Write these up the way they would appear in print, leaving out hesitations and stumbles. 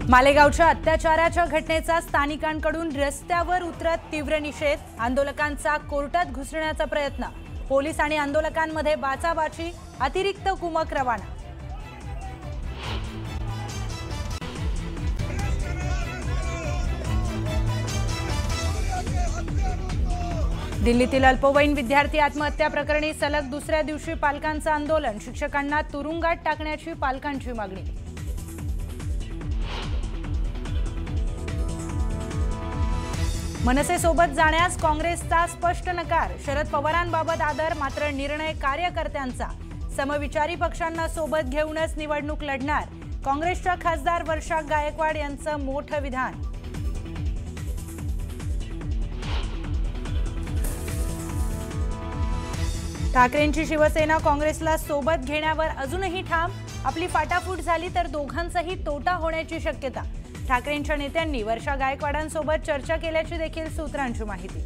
मालेगावच्या अत्याचाराच्या घटनेचा स्थानिकांकडून रस्त्यावर उतरत तीव्र निषेध, आंदोलकांचा कोर्टात घुसण्याचा प्रयत्न, पोलीस आणि आंदोलकांमध्ये बाचाबाची, अतिरिक्त कुमक रवाना। दिल्लीतील अल्पवयीन विद्यार्थी आत्महत्या प्रकरणी सलग दुसऱ्या दिवशी पालकांचं आंदोलन, शिक्षकांना तुरुंगात टाकण्याची पालकांची मागणी। मनसेसोबत जाण्यास काँग्रेसचा स्पष्ट नकार, शरद पवारांबाबत आदर, मात्र निर्णय कार्यकर्त्यांचा, समविचारी पक्षांना सोबत घेऊनच निवडणूक लढणार, काँग्रेसच्या खासदार वर्षा गायकवाड यांचं मोठं विधान। ठाकरेंची शिवसेना काँग्रेसला सोबत घेण्यावर अजूनही ठाम, आपली फाटाफूट झाली तर दोघांचाही तोटा होण्याची शक्यता। ठाकरेंच्या नेत्यांनी वर्षा गायकवाडांसोबत चर्चा केल्याची देखील सूत्रांची माहिती।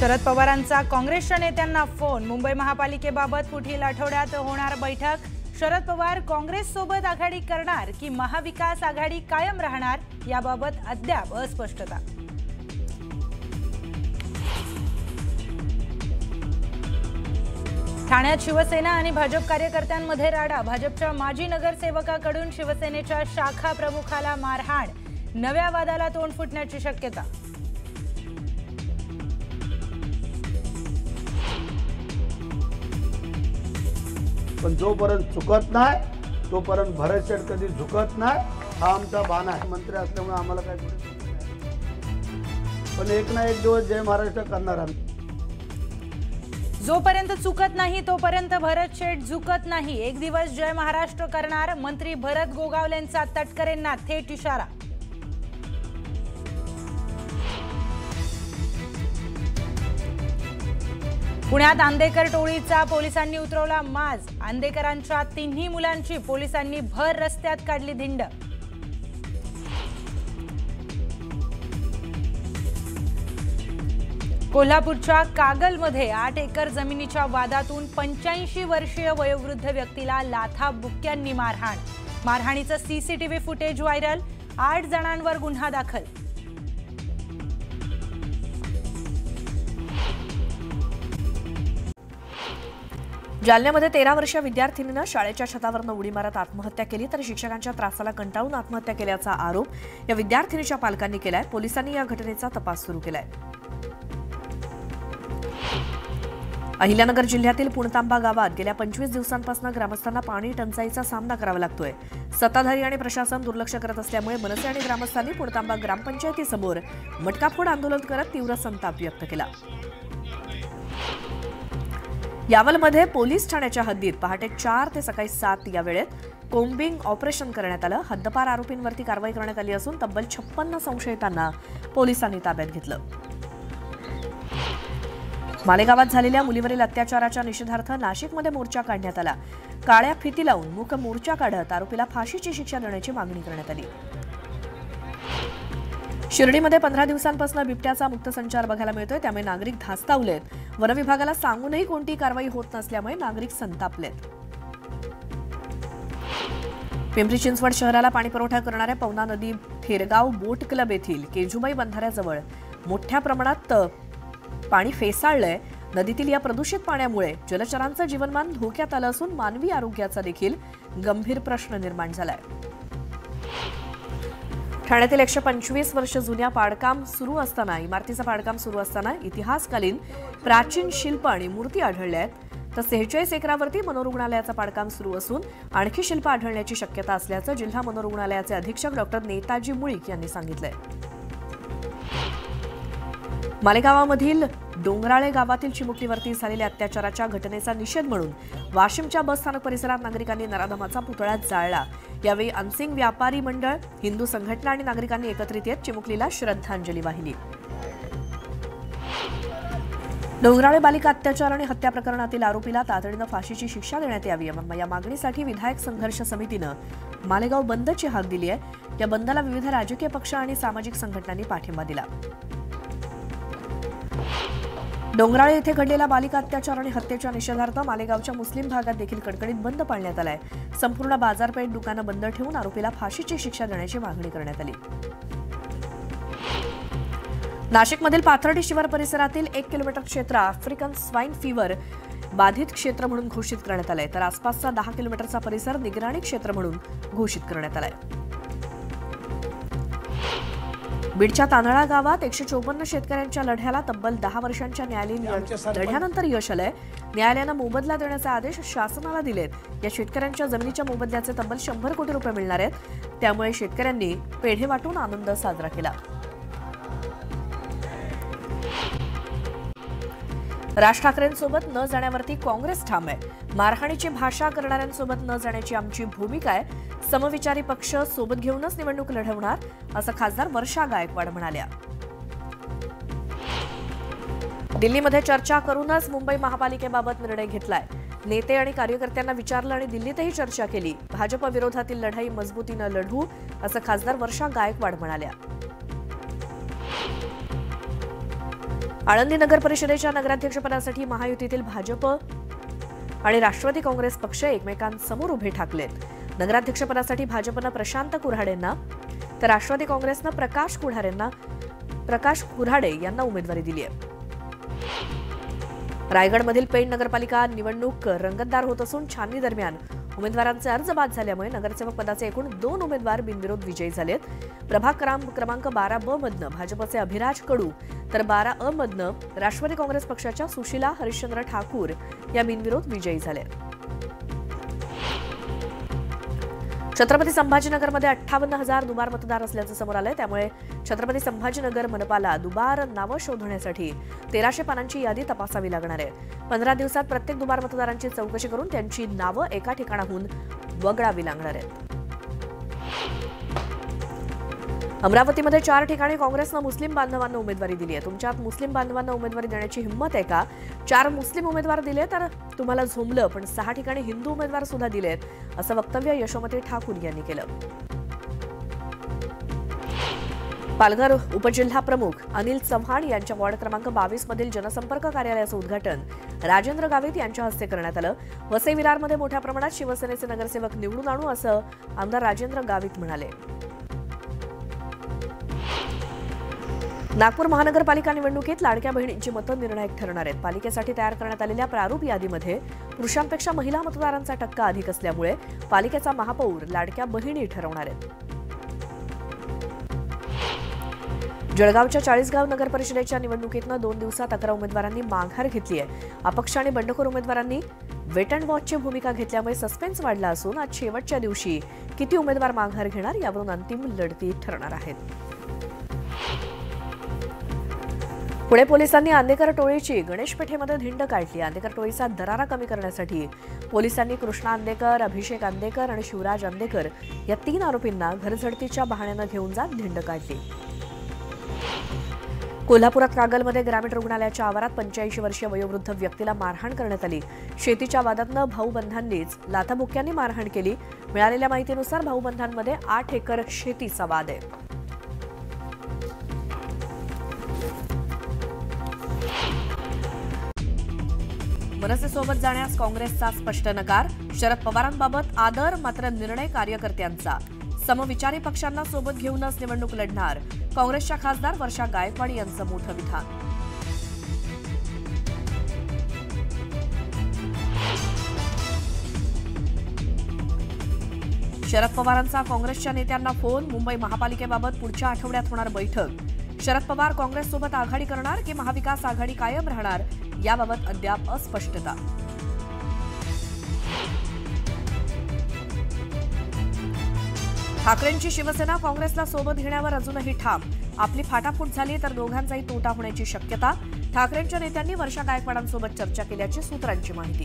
शरद पवारांचा काँग्रेसच्या नेत्यांना फोन, मुंबई महापालिकेबाबत पुढील आठवड्यात होणार बैठक, शरद पवार काँग्रेस सोबत आघाडी करणार की महाविकास आघाडी कायम राहणार याबाबत अद्याप अस्पष्टता। ठाण्यात शिवसेना आणि भाजप कार्यकर्त्यांमध्ये राडा, भाजपच्या माजी नगरसेवकाकडून शिवसेनेच्या शाखा प्रमुखाला मारहाण, नव्या वादाला तोंड फुटण्याची शक्यता। पण जोपर्यंत चुकत नाही तोपर्यंत भरत शेठ कधी झुकत नाही, हा आमचा बाण आहे। मंत्री असल्यामुळे आम्हाला काय, पण एक ना एक दिवस जय महाराष्ट्र करणार आम्ही। जोपर्यंत चुकत नाही तोपर्यंत भरत शेठ झुकत नाही, एक दिवस जय महाराष्ट्र करणार, मंत्री भरत गोगावलेंचा तटकरेंना थेट इशारा। पुण्यात आंदेकर टोळीचा पोलिसांनी उतरवला माज, आंदेकरांच्या तिन्ही मुलांची पोलिसांनी भर रस्त्यात काढली धिंड। कोल्हापूरच्या कागलमध्ये 8 एकर जमिनीच्या वादातून 85 वर्षीय वयोवृद्ध व्यक्तीला लाथा बुक्क्यांनी मारहाण, मारहाणीचं सीसीटीव्ही फुटेज व्हायरल, 8 जणांवर गुन्हा दाखल। जालन्यामध्ये 13 वर्षीय विद्यार्थिनीनं शाळेच्या छतावरून उडी मारत आत्महत्या केली, तर शिक्षकांच्या त्रासाला कंटाळून आत्महत्या केल्याचा आरोप या विद्यार्थिनीच्या पालकांनी केलाय। पोलिसांनी या घटनेचा तपास सुरू केलाय। अहिल्यानगर जिल्ह्यातील पुणतांबा गावात गेल्या 25 दिवसांपासून ग्रामस्थांना पाणी टंचाईचा सामना करावा लागतोय। सत्ताधारी आणि प्रशासन दुर्लक्ष करत असल्यामुळे मनसे आणि ग्रामस्थांनी पुणतांबा ग्रामपंचायतीसमोर मटकाफोड आंदोलन करत तीव्र संताप व्यक्त केला। यावलमध्ये पोलीस ठाण्याच्या हद्दीत पहाटे 4 ते सकाळी 7 या वेळेत कोम्बिंग ऑपरेशन करण्यात आलं। हद्दपार आरोपींवरती कारवाई करण्यात आली असून तब्बल 56 संशयितांना पोलिसांनी ताब्यात घेतलं। मालेगावात झालेल्या मुलीवरील अत्याचाराच्या निषेधार्थ नाशिकमध्ये मोर्चा काढण्यात आला। काळ्या फिती लावून मूक मोर्चा काढत आरोपीला फाशीची शिक्षा देण्याची मागणी करण्यात आली। शिर्डीमध्ये 15 दिवसांपासून बिबट्याचा मुक्त संचार बघायला मिळतोय, त्यामुळे नागरिक धास्तावलेत। वनविभागाला सांगूनही कोणती कारवाई होत नसल्यामुळे नागरिक संतापलेत। पिंपरी चिंचवड शहराला पाणीपुरवठा करणाऱ्या पवना नदी थेरगाव बोट क्लब येथील केजुबाई बंधाऱ्याजवळ मोठ्या प्रमाणात पाणी फेसाळलंय। नदीतील या प्रदूषित पाण्यामुळे जलचरांचं जीवनमान धोक्यात आलं असून मानवी आरोग्याचा देखील गंभीर प्रश्न निर्माण झालाय। ठाण्यातील 125 वर्ष जुन्या इमारतीचं पाडकाम सुरू असताना इतिहासकालीन प्राचीन शिल्प आणि मूर्ती आढळल्या आहेत। तर 46 एकरावरती मनोरुग्णालयाचं पाडकाम सुरू असून आणखी शिल्प आढळण्याची शक्यता असल्याचं जिल्हा मनोरुग्णालयाचे अधीक्षक डॉक्टर नेताजी मुळीक यांनी सांगितलंय। मालेगावामधील डोंगराळे गावातील चिमुकलीवरती झालेल्या अत्याचाराच्या घटनेचा निषेध म्हणून वाशिमच्या बसस्थानक परिसरात नागरिकांनी नराधमाचा पुतळा जाळला। यावेळी अनसिंग व्यापारी मंडळ, हिंदू संघटना आणि नागरिकांनी एकत्रित येत चिमुकलीला श्रद्धांजली वाहिली। डोंगराळे बालिका अत्याचार आणि हत्या प्रकरणातील आरोपीला तातडीनं फाशीची शिक्षा देण्यात यावी या मागणीसाठी विधायक संघर्ष समितीनं मालेगाव बंदची हाक दिली आहे। या बंदला विविध राजकीय पक्ष आणि सामाजिक संघटनांनी पाठिंबा दिला। डोंगराळे येथे घडलेला बालिका अत्याचार आणि हत्येच्या निषेधार्थ मालेगावच्या मुस्लिम भागात देखील कडकडीत बंद पाळण्यात आलाय। संपूर्ण बाजारपेठ दुकानं बंद ठेवून आरोपीला फाशीची शिक्षा देण्याची मागणी करण्यात आली। नाशिकमधील पाथर्डी शिवार परिसरातील 1 किलोमीटर क्षेत्र आफ्रिकन स्वाईन फीवर बाधित क्षेत्र म्हणून घोषित करण्यात आलंय, तर आसपासचा 10 किलोमीटरचा परिसर निगराणी क्षेत्र म्हणून घोषित करण्यात आलाय। बीडच्या तांदळा गावात 154 शेतकऱ्यांच्या लढ्याला तब्बल 10 वर्षांच्या न्यायालयीन लढ्यानंतर यश आलंय। न्यायालयानं मोबदला देण्याचे आदेश शासनाला दिलेत। या शेतकऱ्यांच्या जमिनीच्या मोबदल्याचे तब्बल 100 कोटी रुपये मिळणार आहेत। त्यामुळे शेतकऱ्यांनी पेढे वाटून आनंद साजरा केला। राज ठाकरेंसोबत न जाण्यावरती काँग्रेस ठाम आहे। मारहाणीची भाषा करणाऱ्यांसोबत न जाण्याची आमची भूमिका आहे। समविचारी पक्ष सोबत घेऊनच निवडणूक लढवणार, असं खासदार वर्षा गायकवाड म्हणाल्या। दिल्लीमध्ये चर्चा करूनच मुंबई महापालिकेबाबत निर्णय घेतलाय। नेते आणि कार्यकर्त्यांना विचारलं आणि दिल्लीतही चर्चा केली। भाजप विरोधातील लढाई मजबूतीनं लढवू, असं खासदार वर्षा गायकवाड म्हणाल्या। आळंदी नगर परिषदेच्या नगराध्यक्षपदासाठी महायुतीतील भाजप आणि राष्ट्रवादी काँग्रेस पक्ष एकमेकांसमोर उभे ठाकलेत। नगराध्यक्षपदासाठी भाजपनं प्रशांत कुऱ्हाडेंना तर राष्ट्रवादी काँग्रेसनं प्रकाश कुऱ्हाडे यांना उमेदवारी दिली आहे। रायगडमधील पेण नगरपालिका निवडणूक रंगतदार होत असून छाननी दरम्यान उमेदवारांचे अर्ज बाद झाल्यामुळे नगरसेवक पदाचे एकूण 2 उमेदवार बिनविरोध विजयी झालेत। प्रभाग क्रमांक 12 ब मधनं भाजपचे अभिराज कडू तर 12 अ मधनं राष्ट्रवादी काँग्रेस पक्षाच्या सुशीला हरिश्चंद्र ठाकूर या बिनविरोध विजयी झाल्या। छत्रपती संभाजीनगरमध्ये 58,000 दुबार मतदार असल्याचं समोर आलंय। त्यामुळे छत्रपती संभाजीनगर मनपाला दुबार नावं शोधण्यासाठी 1300 पानांची यादी तपासावी लागणार आहे। 15 दिवसात प्रत्येक दुबार मतदारांची चौकशी करून त्यांची नावं एका ठिकाणाहून वगळावी लागणार आहेत। अमरावतीमध्ये 4 ठिकाणी काँग्रेसनं मुस्लिम बांधवांना उमेदवारी दिली आहे। तुमच्यात मुस्लिम बांधवांना उमेदवारी देण्याची हिंमत आहे का? 4 मुस्लिम उमेदवार दिले तर तुम्हाला झोंबलं, पण 6 ठिकाणी हिंदू उमेदवार सुद्धा दिलेत, असं वक्तव्य यशोमती ठाकूर यांनी केलं। पालघर उपजिल्हा प्रमुख अनिल चव्हाण यांच्या वॉर्ड क्रमांक 22 मधील जनसंपर्क कार्यालयाचं उद्घाटन राजेंद्र गावित यांच्या हस्ते करण्यात आलं। वसई विरारमध्ये मोठ्या प्रमाणात शिवसेनेचे नगरसेवक निवडून आणू, असं आमदार राजेंद्र गावित म्हणाले। नागपूर महानगरपालिका निवडणुकीत लाडक्या बहिणींची मतं निर्णायक ठरणार आहेत। पालिकेसाठी तयार करण्यात आलेल्या प्रारूप यादीमध्ये पुरुषांपेक्षा महिला मतदारांचा टक्का अधिक असल्यामुळे पालिकेचा महापौर लाडक्या बहिणी ठरवणार आहेत। जळगावच्या 40गाव नगर परिषदेच्या निवडणुकीतनं 2 दिवसात 11 उमेदवारांनी माघार घेतली आहे। अपक्ष आणि बंडखोर उमेदवारांनी वेट अँड वॉचची भूमिका घेतल्यामुळे सस्पेन्स वाढला असून आज शेवटच्या दिवशी किती उमेदवार माघार घेणार यावरून अंतिम लढती ठरणार आहेत। पुणे पोलिसांनी आंदेकर टोळीची गणेश पेठेमध्ये धिंड काढली। आंदेकर टोळीचा दरारा कमी करण्यासाठी पोलिसांनी कृष्णा आंदेकर, अभिषेक आंदेकर आणि शिवराज आंदेकर या 3 आरोपींना घरझडतीच्या बहाण्यानं घेऊन जात धिंड काढली। कोल्हापुरात कागलमध्ये ग्रामीण रुग्णालयाच्या आवारात 85 वर्षीय वयोवृद्ध व्यक्तीला मारहाण करण्यात आली। शेतीच्या वादातनं भाऊबंधांनीच लाथाबुक्क्यांनी मारहाण केली। मिळालेल्या माहितीनुसार भाऊबंधांमध्ये 8 एकर शेतीचा वाद आहे। मनसेसोबत जाण्यास काँग्रेसचा स्पष्ट नकार। शरद पवारांबाबत आदर, मात्र निर्णय कार्यकर्त्यांचा। समविचारी पक्षांना सोबत घेऊनच निवडणूक लढणार, काँग्रेसच्या खासदार वर्षा गायकवाड यांचं मोठं विधान। शरद पवारांचा काँग्रेसच्या नेत्यांना फोन, मुंबई महापालिकेबाबत पुढच्या आठवड्यात होणार बैठक। शरद पवार काँग्रेससोबत आघाडी करणार की महाविकास आघाडी कायम राहणार याबाबत अद्याप अस्पष्टता। ठाकरेंची शिवसेना काँग्रेसला सोबत घेण्यावर अजूनही ठाम। आपली फाटाफूट झाली तर दोघांचाही तोटा होण्याची शक्यता। ठाकरेंच्या नेत्यांनी वर्षा गायकवाडांसोबत चर्चा केल्याची सूत्रांची माहिती।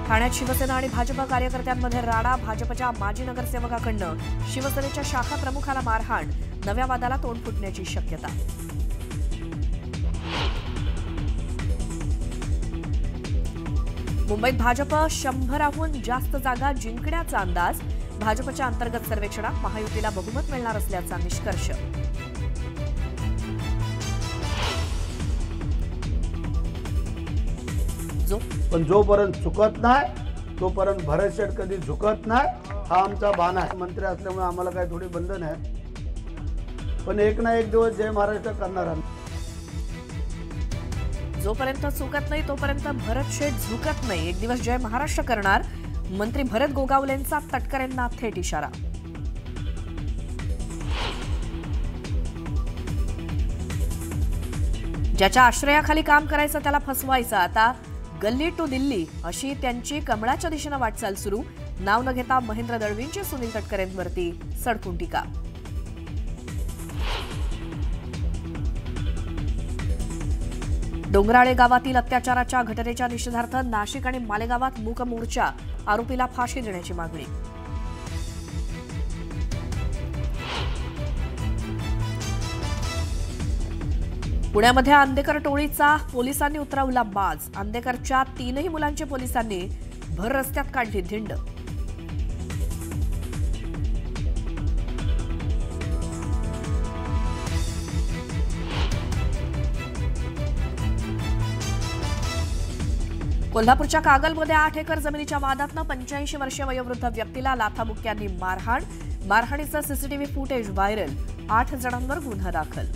ठाण्यात शिवसेना आणि भाजप कार्यकर्त्यांमध्ये राडा। भाजपच्या माजी नगरसेवकाकडनं शिवसेनेच्या शाखा प्रमुखाला मारहाण, नव्या वादाला तोंड फुटण्याची शक्यता। मुंबईत भाजप 100हून जास्त जागा जिंकण्याचा अंदाज। भाजपच्या अंतर्गत सर्वेक्षणात महायुतीला बहुमत मिळणार असल्याचा निष्कर्ष। पण जोपर्यंत चुकत नाही तोपर्यंत भरत शेठ कधी झुकत नाही, हा आमचा बाणा आहे. मंत्री असल्यामुळे आम्हाला काही थोडी बंधन आहे, पण एक ना एक दिवस जय महाराष्ट्र करणार आम्ही. जोपर्यंत चुकत नाही तोपर्यंत भरत शेठ झुकत नाही. एक दिवस जय महाराष्ट्र करणार. मंत्री भरत गोगावलेंचा तटकरेंना थेट इशारा. ज्याच्या आश्रयाखाली काम करायचं त्याला फसवायचं. आता गल्ली टू दिल्ली अशी त्यांची कमळाच्या दिशेनं वाटचाल सुरू. नाव न घेता महेंद्र दळवींची सुनील तटकरेंवरती सडकून टीका. डोंगराळे गावातील अत्याचाराच्या घटनेच्या निषेधार्थ नाशिक आणि मालेगावात मूक मोर्चा. आरोपीला फाशी देण्याची मागणी. पुण्यामध्ये आंदेकर टोळीचा पोलिसांनी उतरवला बाज. आंदेकरच्या 3ही मुलांची पोलिसांनी भर रस्त्यात काढली धिंड. कोल्हापूरच्या कागलमध्ये 8 एकर जमिनीच्या वादातनं 85 वर्षीय वयोवृद्ध व्यक्तीला लाथाबुक्क्यांनी मारहाण. मारहाणीचं सीसीटीव्ही फुटेज व्हायरल. 8 जणांवर गुन्हा दाखल.